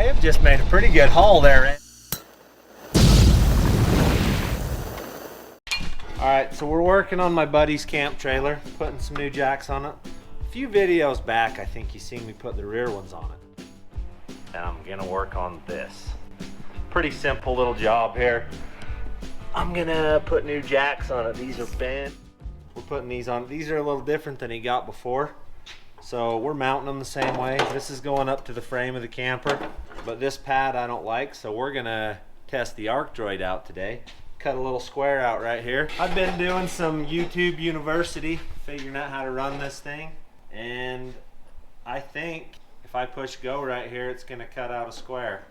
may have just made a pretty good haul there, Randy. Alright, so we're working on my buddy's camp trailer, putting some new jacks on it. A few videos back, I think you seen me put the rear ones on it. And I'm gonna work on this. Pretty simple little job here. I'm gonna put new jacks on it. These are bent. We're putting these on. These are a little different than he got before. So we're mounting them the same way. This is going up to the frame of the camper, but this pad I don't like, so we're gonna test the arc droid out today. Cut a little square out right here. I've been doing some YouTube University, figuring out how to run this thing, and I think if I push go right here, it's gonna cut out a square.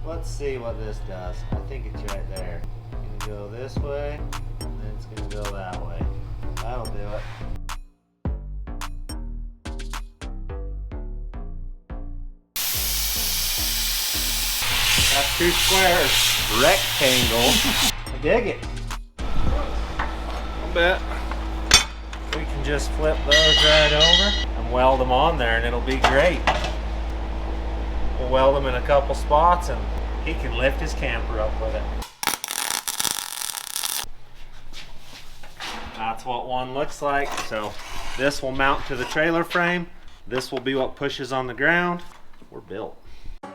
Let's see what this does. I think it's right there. It's gonna go this way, and then it's gonna go that way. That'll do it. That's two squares. Rectangle. I dig it. A bit. We can just flip those right over and weld them on there, and it'll be great. We'll weld them in a couple spots, and he can lift his camper up with it. That's what one looks like. So this will mount to the trailer frame. This will be what pushes on the ground. We're built.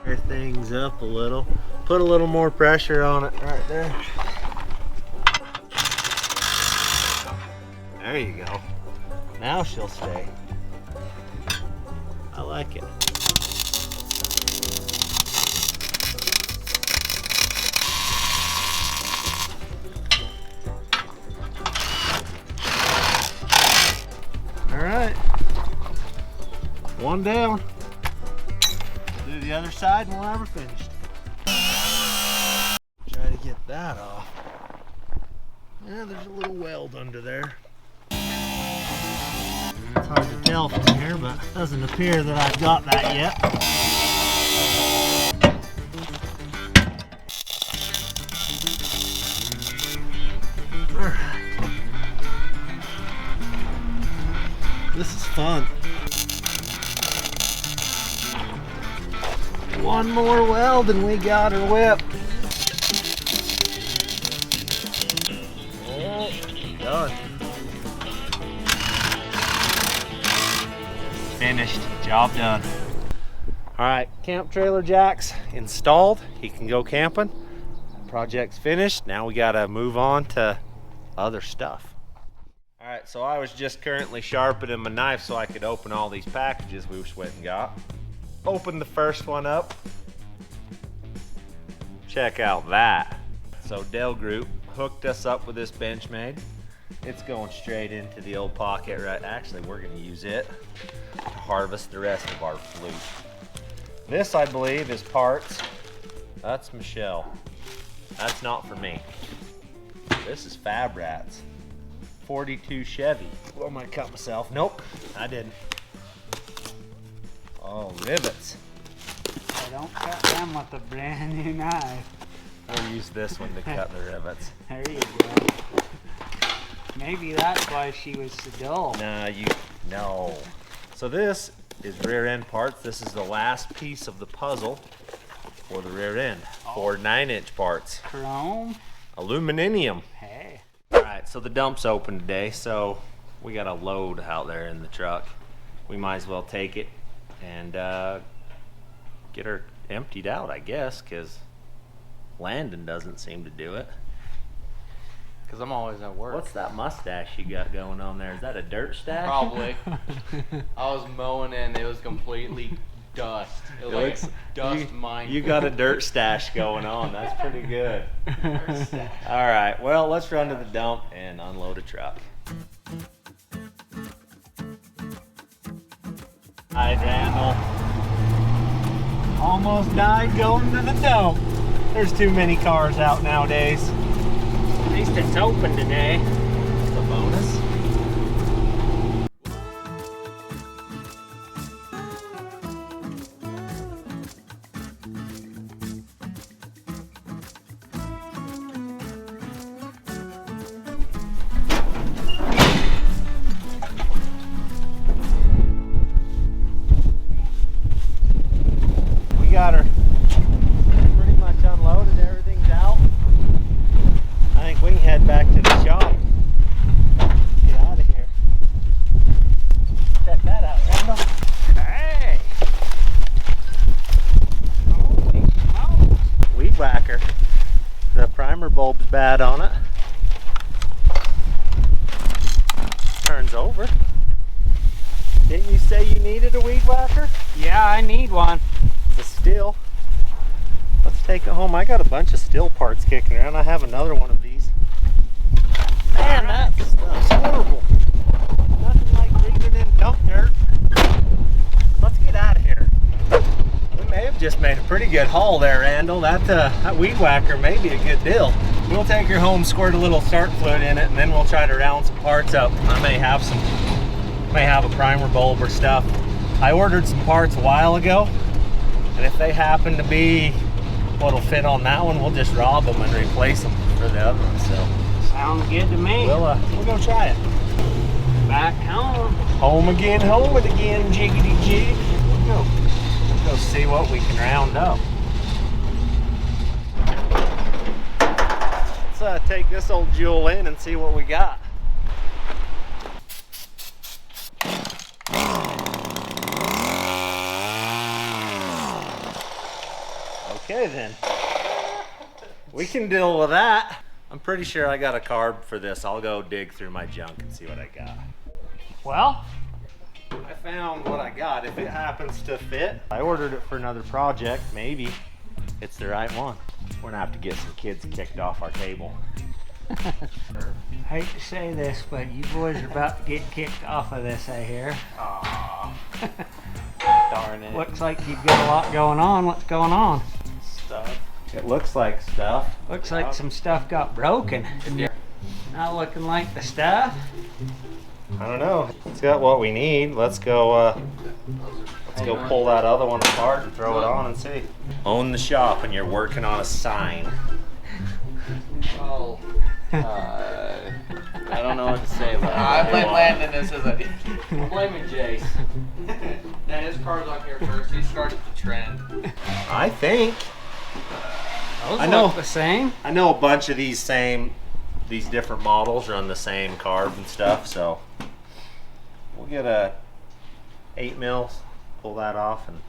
Tear things up a little. Put a little more pressure on it right there. There you go. Now she'll stay. I like it. Alright, one down. We'll do the other side and we'll have her finished. Try to get that off. Yeah, there's a little weld under there. It's hard to tell from here, but it doesn't appear that I've got that yet. Alright. This is fun. One more weld and we got her whipped. Oh, done. Finished. Job done. Alright, camp trailer jacks installed. He can go camping. Project's finished. Now we gotta move on to other stuff. Alright, so I was just currently sharpening my knife so I could open all these packages we went and got. Opened the first one up. Check out that. So Dell Group hooked us up with this Benchmade. It's going straight into the old pocket, right? Actually, we're gonna use it to harvest the rest of our flute. This, I believe, is parts. That's Michelle. That's not for me. This is Fab Rats. 42 Chevy. Oh, I might cut myself. Nope, I didn't. Oh, rivets. I don't cut them with a brand new knife. We'll use this one to cut the rivets. There you go. Maybe that's why she was so dull. No. So this is rear end parts. This is the last piece of the puzzle for the rear end. Oh. 4 9-inch parts. Chrome? Aluminum. Hey. Alright, so the dump's open today, so we got a load out there in the truck. We might as well take it and get her emptied out, I guess, because Landon doesn't seem to do it. Because I'm always at work. What's that mustache you got going on there? Is that a dirt stash? Probably. I was mowing and it was completely dust. It was like dust mine. You got a dirt stash going on. That's pretty good. All right, well, let's run to the dump and unload a truck. Hi, Randall. Almost died going to the dump. There's too many cars out nowadays. At least it's open today. That's a bonus. we got her pretty much unloaded. Everything's out. I think we can head back to the shop. Get out of here. Check that out, Randall. Hey! Holy smokes! Weed whacker. The primer bulb's bad on it. Turns over. Didn't you say you needed a weed whacker? Yeah, I need one. It's a still. Let's take it home. I got a bunch of still parts kicking around. I have another one of these. Man, that stuff's horrible. Nothing like breathing in dump dirt. Let's get out of here. We may have just made a pretty good haul there, Randall. That weed whacker may be a good deal. We'll take her home, squirt a little start fluid in it, and then we'll try to round some parts up. I may have a primer bulb or stuff. I ordered some parts a while ago, and if they happen to be what'll fit on that one, we'll just rob them and replace them for the other one. So Sounds good to me. we'll go try it. Back home. Home again, jiggity jig. We'll go see what we can round up. Let's take this old jewel in and see what we got. Okay then, we can deal with that. I'm pretty sure I got a carb for this. I'll go dig through my junk and see what I got. Well, I found what I got. If it happens to fit, I ordered it for another project. Maybe it's the right one. We're gonna have to get some kids kicked off our table. I hate to say this, but you boys are about to get kicked off of this, I hear. Aw, darn it. Looks like you've got a lot going on. What's going on? Stuff. It looks like stuff. Looks like some stuff got broken. Not looking like the stuff. I don't know. It's got what we need. Let's go pull that other one apart and throw it on and see. Own the shop and you're working on a sign. Well, I don't know what to say about that. I blame Landon. This is I'm blaming Jace. Then his car's on here first. He started the trend. I think. Those I know look the same. I know a bunch of these different models run the same carb and stuff, so we'll get a 8 mils, pull that off, and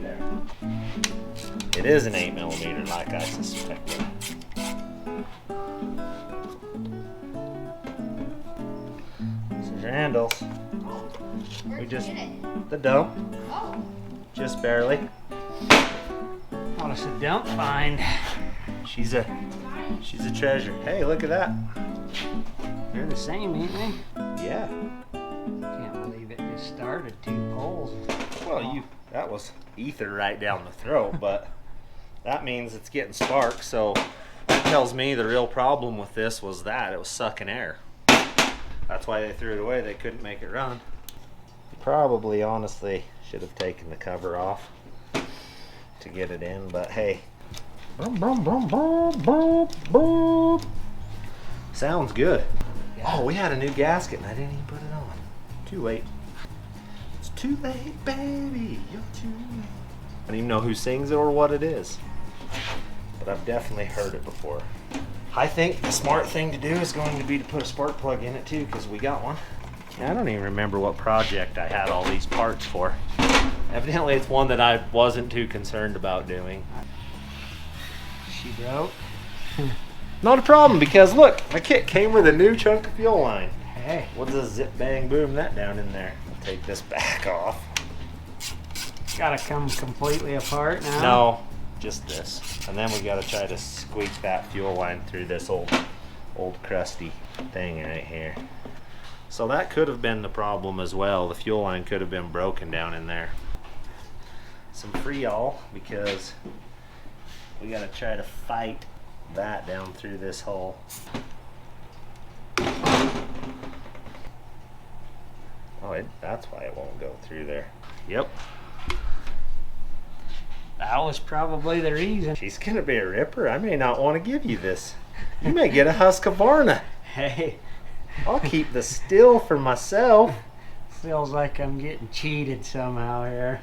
there. It is an 8 millimeter, like I suspected. This is your handles. We just the dump, just barely. What us a dump find. She's a treasure. Hey, look at that. They're the same, ain't they? Yeah. Can't believe it just started 2 poles. Well, that was ether right down the throat, but that means it's getting sparks, so that tells me the real problem with this was that it was sucking air. That's why they threw it away. They couldn't make it run. Probably, honestly, should have taken the cover off to get it in, but hey. Sounds good. Oh, we had a new gasket and I didn't even put it on. Too late. It's too late, baby. You're too late. I don't even know who sings it or what it is, but I've definitely heard it before. I think the smart thing to do is going to be to put a spark plug in it too, because we got one. I don't even remember what project I had all these parts for. Evidently it's one that I wasn't too concerned about doing. She broke. Not a problem, because look, my kit came with a new chunk of fuel line. Hey. We'll just zip bang boom that down in there. I'll take this back off. Gotta come completely apart now. No, just this. And then we gotta try to squeak that fuel line through this old crusty thing right here. So that could have been the problem as well. The fuel line could have been broken down in there. Some Freol, because we gotta try to fight that down through this hole. Oh, that's why it won't go through there. Yep. That was probably the reason. She's gonna be a ripper. I may not want to give you this. You may get a Husqvarna. Hey. I'll keep the still for myself. Feels like I'm getting cheated somehow here.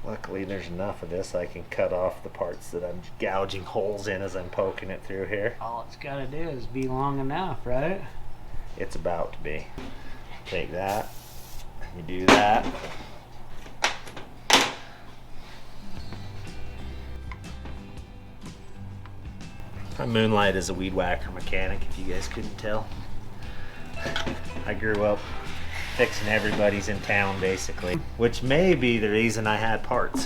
Luckily there's enough of this I can cut off the parts that I'm gouging holes in as I'm poking it through here. All it's got to do is be long enough, right? It's about to be. Take that, you do that. I moonlight as a weed whacker mechanic, if you guys couldn't tell. I grew up fixing everybody's in town, basically, which may be the reason I had parts.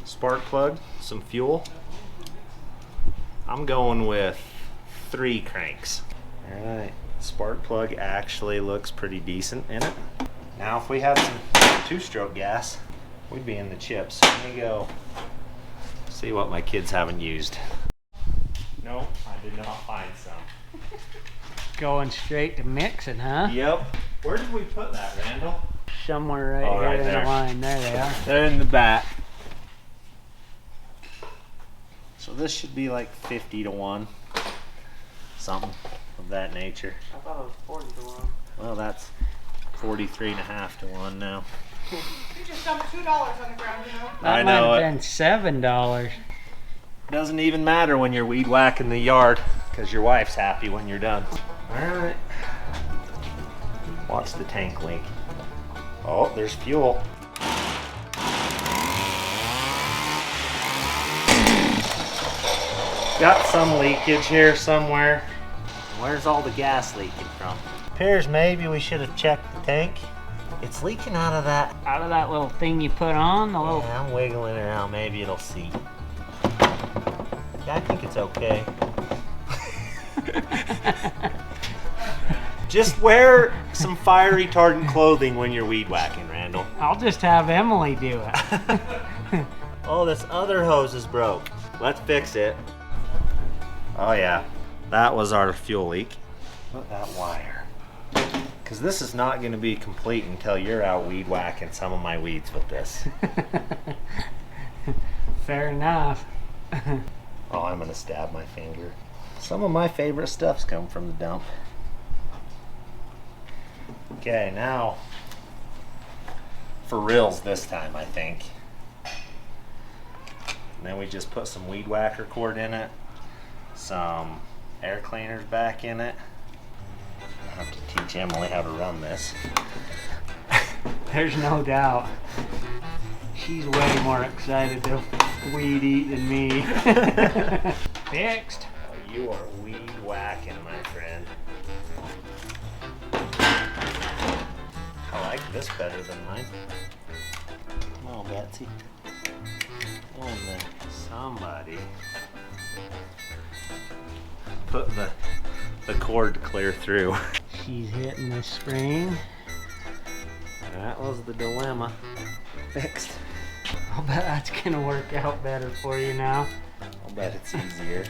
Spark plug, some fuel. I'm going with 3 cranks. All right, spark plug actually looks pretty decent in it. Now if we had some 2-stroke gas, we'd be in the chips. Let me go see what my kids haven't used. Nope, I did not find some. Going straight to mixing, huh? Yep. Where did we put that, Randall? Somewhere right Oh, here right in there. the line. There they are. They're in the back. So this should be like 50 to 1. Something of that nature. I thought it was 40 to 1. Well, that's 43.5 to 1 now. You just dumped $2 on the ground, you know? That I might know have it. been $7. Doesn't even matter when you're weed whacking the yard, because your wife's happy when you're done. Alright. Watch the tank leak. Oh, there's fuel. Got some leakage here somewhere. Where's all the gas leaking from? Appears maybe we should have checked the tank. It's leaking out of that. Out of that little thing you put on, the little... Yeah, I'm wiggling it around. Maybe it'll seep. Yeah, I think it's okay. Just wear some fire retardant clothing when you're weed whacking, Randall. I'll just have Emily do it. Oh, this other hose is broke. Let's fix it. Oh yeah, that was our fuel leak. Put that wire. Because this is not going to be complete until you're out weed whacking some of my weeds with this. Fair enough. Oh, I'm going to stab my finger. Some of my favorite stuff's come from the dump. Okay, now for reals this time, I think. And then we just put some weed whacker cord in it, some air cleaners back in it. I have to teach Emily how to run this. There's no doubt. She's way more excited to weed eat than me. Fixed. Oh, you are weed whacking, my friend. I like this better than mine. Come on, Betsy. Come on there. Somebody put the cord clear through. She's hitting the spring. That was the dilemma. Fixed. I'll bet that's gonna work out better for you now. I'll bet it's easier.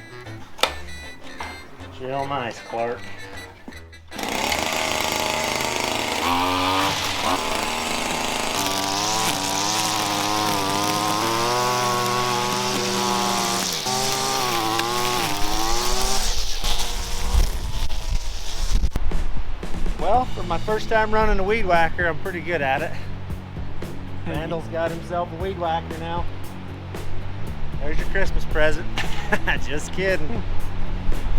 Real nice, Clark. Well, for my first time running a weed whacker, I'm pretty good at it. Randall's got himself a weed whacker now. There's your Christmas present. Just kidding.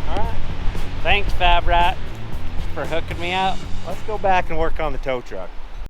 All right. Thanks, Fab Rat, for hooking me up. Let's go back and work on the tow truck.